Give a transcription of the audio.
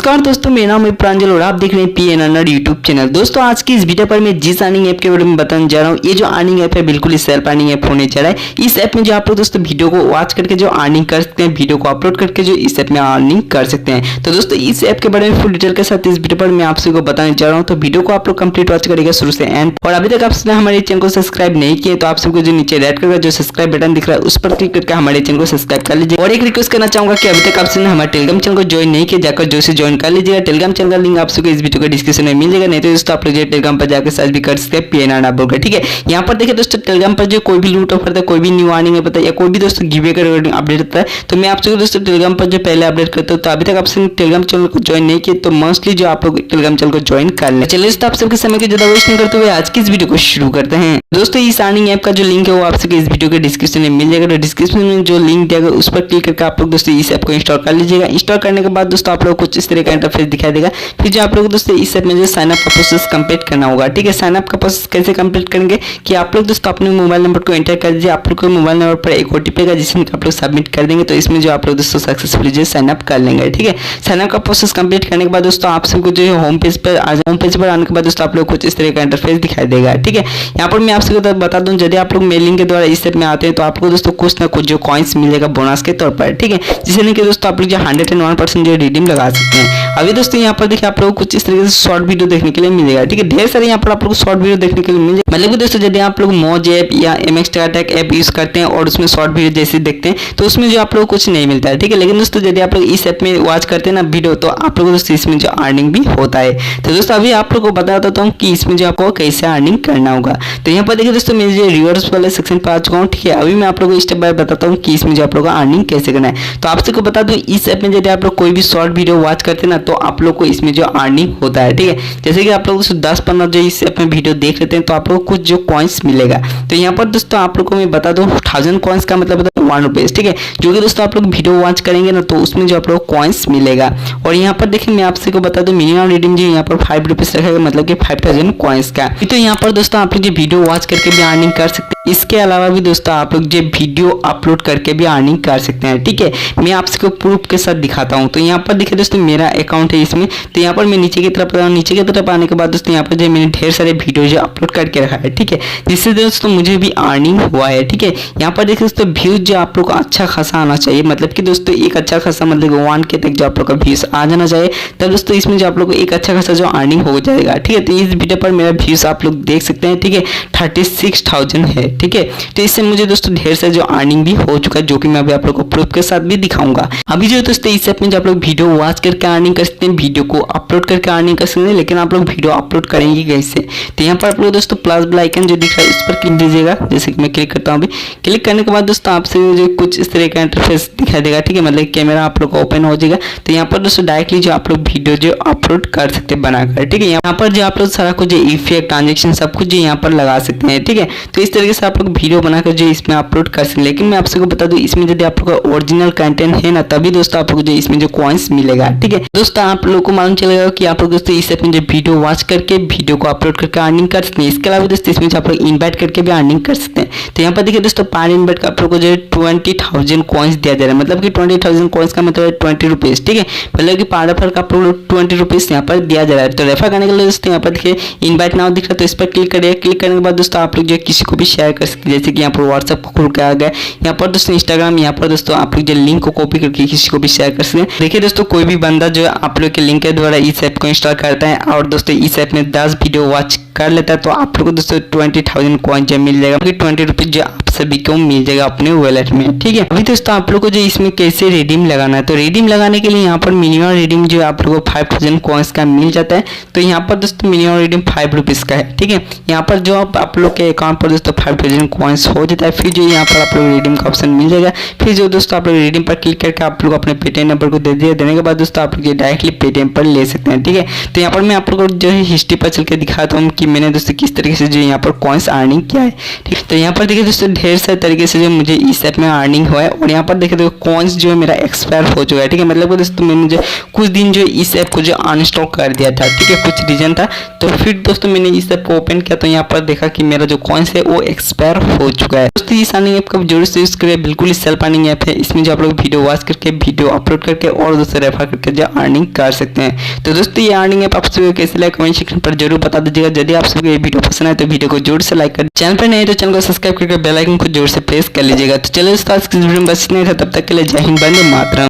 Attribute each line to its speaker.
Speaker 1: नमस्कार दोस्तों, मेरा नाम है प्रांजल और आप देख रहे हैं पीएन अर्नर यूट्यूब चैनल। दोस्तों आज की इस वीडियो पर मैं जिस अर्निंग ऐप के बारे में बताने जा रहा हूँ, ये जो अर्निंग ऐप है बिल्कुल ही सेल्फ अर्निंग ऐप होने जा रहा है। इस ऐप में जो आप लोग दोस्तों वीडियो को वॉच करके जो अर्निंग कर सकते हैं, वीडियो को अपलोड करके जो इस ऐप में अर्निंग कर सकते हैं। तो दोस्तों इस ऐप के बारे में फुल डिटेल के साथ इस वीडियो पर मैं आप सबको बताने जा रहा हूँ, तो वीडियो को आप लोग कंप्लीट वॉच करेगा शुरू से एंड। और अभी तक आपने हमारे चैनल को सब्सक्राइब नहीं किया तो आप सबको जो नीचे रेड कलर का जो सब्सक्राइब बटन दिख रहा है उस पर क्लिक करके हमारे चैनल को सब्सक्राइब कर लीजिए। और एक रिक्वेस्ट करना चाहूंगा कि अभी तक आपने हमारे टेलीग्राम चैनल को ज्वाइन नहीं किया, जाकर जो से ज्वाइन कर लीजिएगा। टेलीग्राम चैनल का लिंक आप सबको इस वीडियो के डिस्क्रिप्शन में मिल जाएगा, नहीं तो दोस्तों आप लोग टेलीग्राम पर जाकर सर्च भी कर सकते हैं पीएन अर्नर बोलकर। ठीक है, यहाँ पर देखिए दोस्तों टेलीग्राम पर जो कोई भी लूट ऑफर था, कोई भी न्यू अर्निंग पता या कोई भी दोस्तों गिवे का अपडेट होता है, तो मैं आप सबको दोस्तों टेलीग्राम पर जो पहले अपडेट करता हूँ। तो अभी तक आपने टेलीग्राम चैनल को ज्वाइन नहीं किया तो मोस्टली जो आप लोग टेलीग्राम चैनल को ज्वाइन कर लें। चलिए दोस्तों आप सबके समय को ज्यादा वेस्ट नहीं करते हुए आज की इस वीडियो को शुरू करते हैं। दोस्तों इस अर्निंग ऐप का जो लिंक है वो आप सबको इस वीडियो के डिस्क्रिप्शन में मिल जाएगा। तो डिस्क्रिप्शन में जो लिंक दिया गया उस पर क्लिक करके आप लोग दोस्तों इस ऐप को इंस्टॉल कर लीजिएगा। इंस्टॉल करने के बाद दोस्तों आप लोग कुछ इस तरह का इंटरफेस दिखाई देगा। फिर जो आप लोग दोस्तों इस ऐप में जो साइन अप का प्रोसेस कंप्लीट करना होगा। ठीक है, साइन अप का प्रोसेस कैसे कंप्लीट करेंगे कि आप लोग दोस्तों अपने मोबाइल नंबर को एंटर कर दीजिए। आप लोग के मोबाइल नंबर पर एक ओटीपी का जिसमें आप लोग सबमिट कर देंगे, तो इसमें जो आप लोग दोस्तों सक्सेसफुली जो साइन अप कर लेंगे। ठीक है, साइन अप का प्रोसेस कंप्लीट करने के बाद दोस्तों आप सबको जो होम पेज पर आने के बाद दोस्तों आप लोग कुछ इस तरह का इंटरफेस दिखाई देगा। ठीक है, यहाँ पर मैं आप सबको बता दूं, यदि आप लोग मेलिंग के द्वारा इस ऐप में आते हैं तो आपको दोस्तों कुछ ना कुछ जो कॉइन्स मिलेगा बोनस के तौर पर। ठीक है, जिसे लेके दोस्तों आप लोग जो 101% जो रिडीम लगा सकते हैं। अभी दोस्तों यहाँ पर देखिए आप लोग कुछ इस तरीके से शॉर्ट वीडियो देखने के लिए मिलेगा। ठीक है, ढेर सारे यहाँ पर आप लोग शॉर्ट वीडियो देखने के लिए मिल जाएगा। मतलब कि दोस्तों यदि आप लोग मौज ऐप या एमएक्स टाटाक ऐप यूज करते हैं और उसमें शॉर्ट वीडियो जैसे देखते हैं तो उसमें जो आप लोग कुछ नहीं मिलता है। ठीक है, लेकिन दोस्तों यदि आप लोग इस ऐप में वॉच करते हैं ना वीडियो, तो आप लोग दोस्तों इसमें जो अर्निंग भी होता है। तो दोस्तों अभी आप लोग को बता देता हूँ कि इसमें जो आपको कैसे अर्निंग करना होगा। तो यहाँ पर देखिए दोस्तों मैं जो रिवॉर्ड्स वाले सेक्शन पर आ चुका हूँ। ठीक है, अभी मैं आप लोगों को स्टेप बाय बताता हूँ कि इसमें जो आप लोग अर्निंग कैसे करना है। तो आप सबको बता दूं इस ऐप में यदि आप लोग कोई भी शॉर्ट वीडियो वॉच करते हैं ना तो आप लोग को इसमें जो अर्निंग होता है। ठीक है, जैसे कि आप लोग 10-15 जो इस ऐप में वीडियो देख लेते हैं तो आप लोग को कुछ जो कॉइन्स मिलेगा। तो यहाँ पर दोस्तों आप लोग को मैं बता दूं 1000 कॉइन्स का मतलब होता है 1 रुपीज। ठीक है, जो कि दोस्तों आप लोग वीडियो वॉच करेंगे ना तो उसमें जो आप लोग कॉइन्स मिलेगा। और यहाँ पर देखिए मैं आप सबको बता दूं मिनिमम रिडीम जो यहाँ पर 5 रुपीज रखेगा, मतलब कि 5000 कॉइन्स का। तो यहाँ पर दोस्तों आप लोग जो वीडियो वॉच करके भी अर्निंग कर सकते हैं। इसके अलावा भी दोस्तों आप लोग जो वीडियो अपलोड करके भी अर्निंग कर सकते हैं। ठीक है, मैं आप सबको प्रूफ के साथ दिखाता हूं। तो यहाँ पर देखिए दोस्तों मेरा अकाउंट है इसमें। तो यहाँ पर मैं नीचे की तरफ नीचे की तरफ आने के बाद दोस्तों यहाँ पर जो मैंने ढेर सारे वीडियो जो अपलोड करके रखा है। ठीक है, जिससे दोस्तों मुझे भी अर्निंग हुआ है। ठीक है, यहाँ पर देखिए दोस्तों व्यूज जो आप लोग को अच्छा खासा आना चाहिए, मतलब कि दोस्तों एक अच्छा खासा मतलब 1K तक जो आप लोग का व्यूज आ जाना चाहिए, तब दोस्तों इसमें जो आप लोग को एक अच्छा खासा जो अर्निंग हो जाएगा। ठीक है, तो इस वीडियो पर मेरा व्यूज आप लोग देख सकते हैं। ठीक है, 36,000 है। ठीक है, तो इससे मुझे दोस्तों ढेर सारे जो अर्निंग भी हो चुका है, जो कि मैं अभी आप लोग को प्रूफ के साथ भी दिखाऊंगा। अभी जो दोस्तों इस ऐप में जो आप लोग वीडियो वॉच करके अर्निंग कर सकते हैं, वीडियो को अपलोड करके अर्निंग कर सकते हैं, लेकिन आप लोग वीडियो अपलोड करेंगे कैसे? तो यहाँ पर आप लोग दोस्तों प्लस बेल आइकन जो दिख रहा है इस पर क्लिक दीजिएगा। जैसे कि मैं क्लिक करता हूँ, अभी क्लिक करने के बाद दोस्तों आपसे जो कुछ इस तरह का इंटरफेस दिखाई देगा। ठीक है, मतलब कैमरा आप लोग को ओपन हो जाएगा। तो यहाँ पर दोस्तों डायरेक्टली जो आप लोग वीडियो जो अपलोड कर सकते हैं बनाकर। ठीक है, यहाँ पर जो आप लोग सारा कुछ इफेक्ट ट्रांजेक्शन सब कुछ जो यहाँ पर लगा सकते हैं। ठीक है, तो इस तरीके से आप लोग वीडियो बनाकर जो इसमें अपलोड कर सकते हैं। लेकिन मैं आप सबको बता दूं इसमें यदि आप लोग का ओरिजिनल कंटेंट है ना तभी दोस्तों आप लोग जो इसमें जो कॉइन्स मिलेगा। ठीक है दोस्तों, आप लोगों को मालूम चलेगा कि आप लोग दोस्तों इस ऐप में जो वीडियो वॉच करके वीडियो को अपलोड करके अर्निंग कर सकते हैं। इसके अलावा दोस्तों इसमें आप लोग इन्वाइट करके भी अर्निंग कर सकते हैं। तो यहाँ पर देखिए दोस्तों पर इन्वाइट का आप लोग को जो 20,000 कॉइन्स दिया जा रहा है, मतलब कि 20,000 कॉइन्स का मतलब 20 रुपीज। ठीक है, मतलब कि पर रेफर का आप लोग 20 रुपीज यहाँ पर दिया जा रहा है। तो रेफर करने के लिए दोस्तों यहाँ पर देखिए इन्वाइट नाउ दिख रहा है, तो इस पर क्लिक करिए। क्लिक करने के बाद दोस्तों आप लोग जो किसी को भी शेयर कर सकते हैं, जैसे कि यहाँ पर व्हाट्सएप को खुल के आ गया। यहाँ पर दोस्तों इंस्टाग्राम, यहाँ पर दोस्तों आप लोग जो लिंक को कॉपी करके किसी को भी शेयर कर सकते हैं। देखिए दोस्तों कोई भी बंदा जो आप लोग के लिंक के द्वारा इस ऐप को इंस्टॉल करता है और दोस्तों इस ऐप में 10 वीडियो वॉच कर लेता है तो आप लोग को दोस्तों 20,000 कॉइन जो मिल जाएगा, 20 रुपीज जो आप सभी को मिल जाएगा अपने वॉलेट में। ठीक है, अभी दोस्तों आप लोग को जो इसमें कैसे रिडीम लगाना है, तो रिडीम लगाने के लिए यहाँ पर मिनिमम रिडीम जो आप लोग को 5000 कॉइन्स का मिल जाता है। तो यहाँ पर दोस्तों मिनिमम रिडीम 5 रुपीज का है। ठीक है, यहाँ पर जो आप लोग के अकाउंट पर दोस्तों 5000 कॉइन्स हो जाता है। फिर जो यहाँ पर आप लोग रिडीम का ऑप्शन मिल जाएगा। फिर जो दोस्तों आप लोग रिडीम पर क्लिक करके आप लोग अपने पेटीएम नंबर को दे दिए। देने के बाद दोस्तों आप लोग डायरेक्टली पेटीएम पर ले सकते हैं। ठीक है, तो यहाँ पर मैं आप लोग को जो है हिस्ट्री पर चल के दिखाता हूँ कि कि मैंने दोस्तों किस तरीके से जो यहाँ पर कॉइन्स अर्निंग किया है। ठीक है, तो यहाँ पर देखिए दोस्तों ढेर सारे तरीके से जो मुझे इस ऐप में अर्निंग हुआ है। और यहाँ पर देखिए देखो कॉइन्स जो है मेरा एक्सपायर हो चुका है। ठीक है, मतलब दोस्तों मैंने जो कुछ दिन जो इस ऐप को जो अनइंस्टॉल कर दिया था। ठीक है, कुछ रीजन था, तो फिर दोस्तों मैंने इस ऐप को ओपन किया तो यहाँ पर देखा कि मेरा जो कॉइन्स है वो एक्सपायर हो चुका है। दोस्तों इस अर्निंग ऐप का जरूर से यूज करें, बिल्कुल ही सेल्फ अर्निंग ऐप है। इसमें जो आप लोग वीडियो वॉच करके, वीडियो अपलोड करके और दोस्तों रेफर करके जो अर्निंग कर सकते हैं। तो दोस्तों ये अर्निंग ऐप आप सभी को कैसे लगा कमेंट सेक्शन पर जरूर बता दीजिएगा। यदि आप सभी को ये वीडियो पसंद आए तो वीडियो को जरूर से लाइक कर, चैनल पर नहीं तो चैनल को सब्सक्राइब करके बेल आइकन को जरूर से प्रेस कर लीजिएगा। तो चलिए दोस्तों आज की वीडियो में बस इतना ही था, तब तक के लिए जय हिंद, वंदे मातरम।